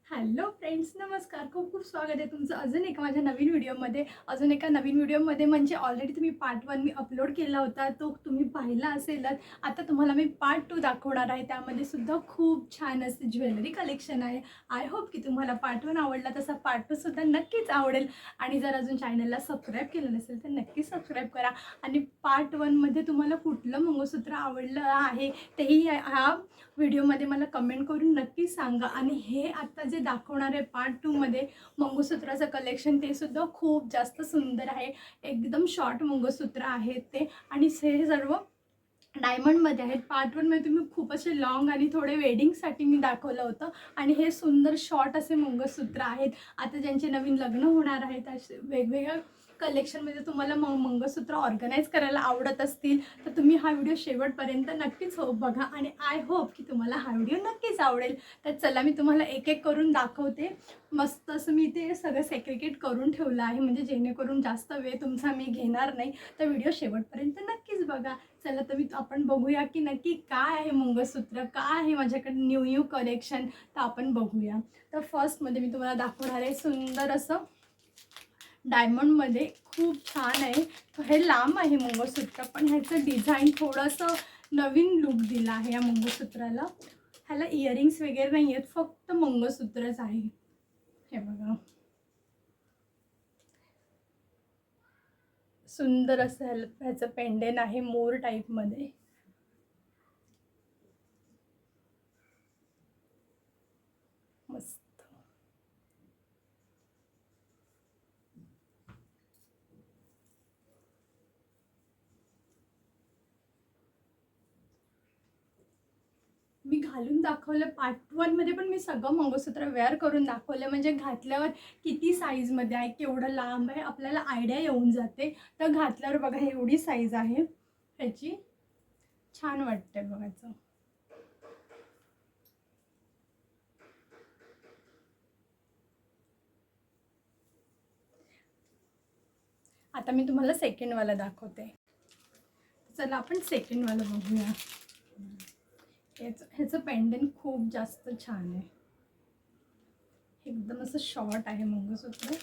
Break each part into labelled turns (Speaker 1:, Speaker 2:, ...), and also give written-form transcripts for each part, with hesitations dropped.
Speaker 1: Hello friends, नमस्कार. खूप खूप स्वागत आहे तुमचं अजून एका माझ्या नवीन व्हिडिओमध्ये. म्हणजे ऑलरेडी तुम्ही पार्ट 1 मी अपलोड केला होता, तो तुम्ही पाहिला असेलच. आता तुम्हाला मी पार्ट 2 दाखवणार आहे. त्यामध्ये सुद्धा खूप छान असे ज्वेलरी कलेक्शन आहे. आय होप की तुम्हाला पार्ट 1 आवडला तसा पार्ट 2 सुद्धा नक्कीच आवडेल. आणि जर अजून चॅनलला सबस्क्राईब केलं नसेल तर नक्कीच सबस्क्राईब करा. आणि पार्ट 1मध्ये तुम्हाला कुठलं मंगळसूत्र आवडलं आहे तेही ह्या व्हिडिओमध्ये मला कमेंट करून नक्की सांगा. आणि हे आता जे दाखवणार आहे पार्ट 2 मध्ये मंगळसूत्राचं कलेक्शन, ते सुद्धा खूप जास्त सुंदर आहे. एकदम शॉर्ट मंगळसूत्र आहेत ते, आणि हे सर्व डायमंडमध्ये आहेत. पार्ट 1 मध्ये तुम्ही खूप असे लॉंग आणि थोडे वेडिंगसाठी मी दाखवलं होतं, आणि हे सुंदर शॉर्ट असे मंगळसूत्र आहेत. आता ज्यांचे नवीन लग्न होणार आहेत, असे वेगवेगळ्या कलेक्शनमध्ये तुम्हाला मंगळसूत्र ऑर्गनाईज करायला आवडत असतील तर तुम्ही हा व्हिडिओ शेवटपर्यंत नक्कीच बघा. आणि आय होप की तुम्हाला हा व्हिडिओ नक्कीच आवडेल. तर चला, मी तुम्हाला एक एक करून दाखवते. मस्त असं मी ते सगळं सेग्रिगेट करून ठेवलं आहे, म्हणजे जेणेकरून जास्त वेळ तुमचा मी घेणार नाही. तर व्हिडिओ शेवटपर्यंत नक्कीच बघा. चला, तर आपण बघूया की नक्की काय आहे मंगळसूत्र, काय आहे माझ्याकडे न्यू कलेक्शन, तर आपण बघूया. तर फर्स्टमध्ये मी तुम्हाला दाखवणार आहे सुंदर असं डायमंडमध्ये. खूप छान आहे. हे लांब आहे मंगळसूत्र, पण ह्याचं डिझाईन थोडंसं नवीन लुक दिला आहे या मंगळसूत्राला. ह्याला इयरिंग्स वगैरे नाही आहेत, फक्त मंगळसूत्रच आहे. हे बघा, सुंदर असं ह्याचं पेंडेंट आहे मोर टाईपमध्ये. मस्त. मी घालून दाखवलं पार्ट 1 मध्ये, पण मी सगळं मंगळसूत्र वेअर करून दाखवलं, म्हणजे घातल्यावर किती साईजमध्ये आहे, केवढं लांब आहे, आपल्याला आयडिया येऊन जाते. तर घातल्यावर बघा एवढी साईज आहे ह्याची. छान वाटते बघायचं. आता मी तुम्हाला सेकंडवाला दाखवते. चला, आपण सेकंडवाला बघूया. ह्याचं पेंडंट खूप जास्त छान आहे. एकदम असं शॉर्ट आहे मंगळसूत्र.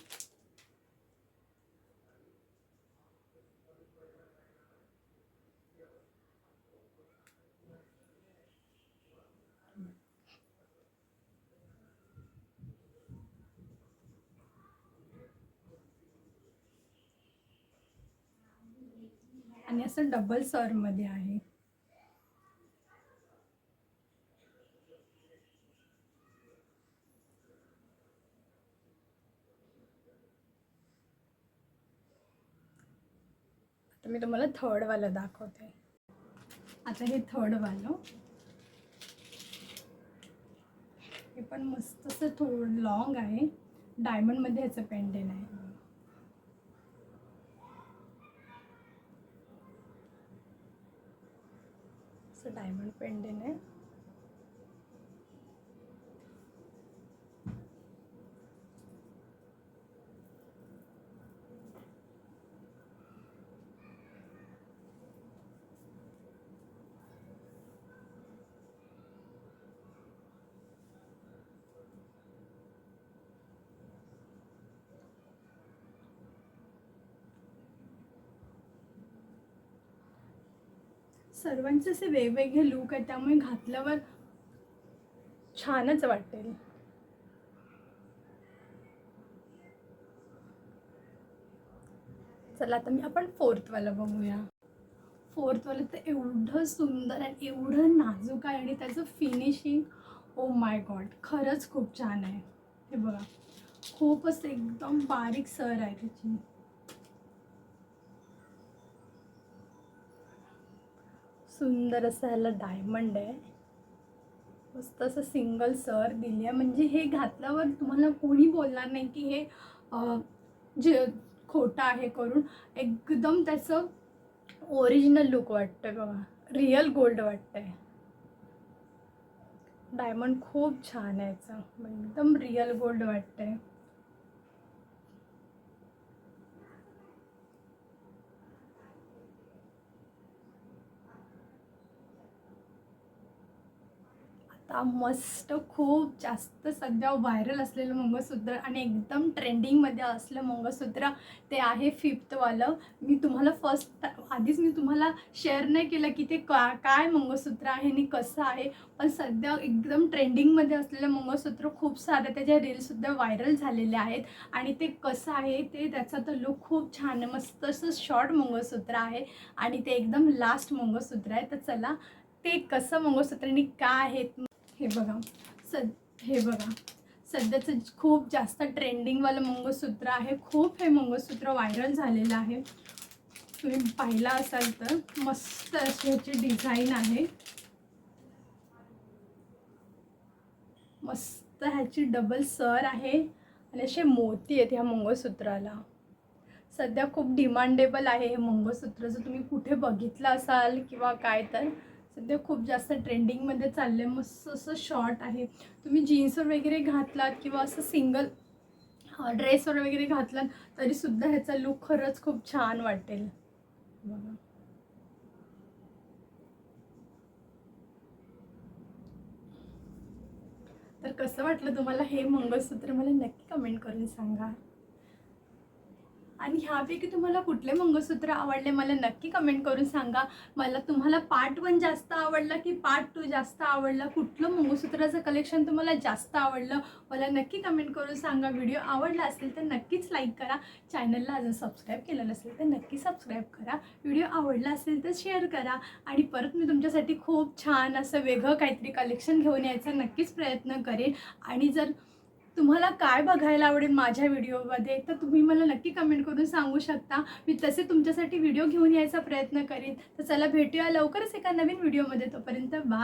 Speaker 1: आणि असं डबल सरमध्ये आहे. आता मी तुम्हाला थर्डवाला दाखवते. आता हे थर्डवालं, हे पण मस्त असं थोडं लॉंग आहे. डायमंडमध्ये ह्याचं पेंडेंट आहे. असं डायमंड पेंडेंट आहे. सर्वांचे असे वेगवेगळे लुक आहेत, त्यामुळे घातल्यावर छानच वाटेल. चला, आता आपण फोर्थवाला बघूया. फोर्थवालं तर एवढं सुंदर आणि एवढं नाजूक आहे, आणि त्याचं फिनिशिंग, ओ माय गॉड, खरंच खूप छान आहे. हे बघा, खूप असं एकदम बारीक सर आहे त्याची. सुंदर असं ह्याला डायमंड आहे. मस्त असं सिंगल सर दिली आहे, म्हणजे हे घातल्यावर तुम्हाला कोणी बोलणार नाही की हे जे खोटं आहे करून. एकदम त्याचं ओरिजिनल लुक वाटतंय बघा, रिअल गोल्ड वाटतंय. डायमंड खूप छान आहे याचं, एकदम रिअल गोल्ड वाटतंय. मस्त खूप जास्त सध्या व्हायरल असलेलं मंगळसूत्र आणि एकदम ट्रेंडिंगमध्ये असलं मंगळसूत्र ते आहे फिफ्थवालं. मी तुम्हाला आधीच मी तुम्हाला शेअर नाही केलं की ते काय मंगळसूत्र आहे आणि कसं आहे, पण सध्या एकदम ट्रेंडिंगमध्ये असलेलं मंगळसूत्र खूप सारे त्याच्या रीलसुद्धा व्हायरल झालेले आहेत. आणि ते कसं आहे ते त्याचा तर लुक खूप छान आहे. मस्त असं शॉर्ट मंगळसूत्र आहे आणि ते एकदम लास्ट मंगळसूत्र आहे. तर चला ते कसं मंगळसूत्र आणि काय आहे हे बघा. हे बघा, सध्याचं खूप जास्त ट्रेंडिंगवालं मंगळसूत्र आहे. खूप हे मंगळसूत्र व्हायरल झालेलं आहे. तुम्ही पाहिला असाल तर मस्त अशी ह्याची डिझाईन आहे. मस्त ह्याची डबल सर आहे आणि असे मोती आहेत ह्या मंगळसूत्राला. सध्या खूप डिमांडेबल आहे हे मंगळसूत्र. जर तुम्ही कुठे बघितलं असाल किंवा काय तर सध्या खूप जास्त ट्रेंडिंगमध्ये चालले. मस्त असं शॉर्ट आहे. तुम्ही जीन्सवर वगैरे घातलात किंवा असं सिंगल ड्रेसवर वगैरे घातलात तरीसुद्धा ह्याचा लुक खरंच खूप छान वाटेल. बघा, तर कसं वाटलं तुम्हाला हे मंगळसूत्र मला नक्की कमेंट करून सांगा. आणि ह्यापैकी तुम्हाला कुठले मंगळसूत्र आवडले मला नक्की कमेंट करून सांगा. मला तुम्हाला पार्ट 1 जास्त आवडला की पार्ट 2 जास्त आवडला, कुठलं मंगळसूत्राचं कलेक्शन तुम्हाला जास्त आवडलं मला नक्की कमेंट करून सांगा. व्हिडिओ आवडला असेल तर नक्कीच लाईक करा. चॅनलला अजून सबस्क्राईब केलं नसेल तर नक्की सबस्क्राईब करा. व्हिडिओ आवडला असेल तर शेअर करा. आणि परत मी तुमच्यासाठी खूप छान असं वेगळं काहीतरी कलेक्शन घेऊन यायचा नक्कीच प्रयत्न करेन. आणि जर तुम्हाला काय बघायला आवडेल माझ्या व्हिडिओमध्ये तर तुम्ही मला नक्की कमेंट करून सांगू शकता. मी तसे तुमच्यासाठी व्हिडिओ घेऊन यायचा प्रयत्न करीन. तर चला भेटूया लवकरच एका नवीन व्हिडिओमध्ये. तोपर्यंत बाय.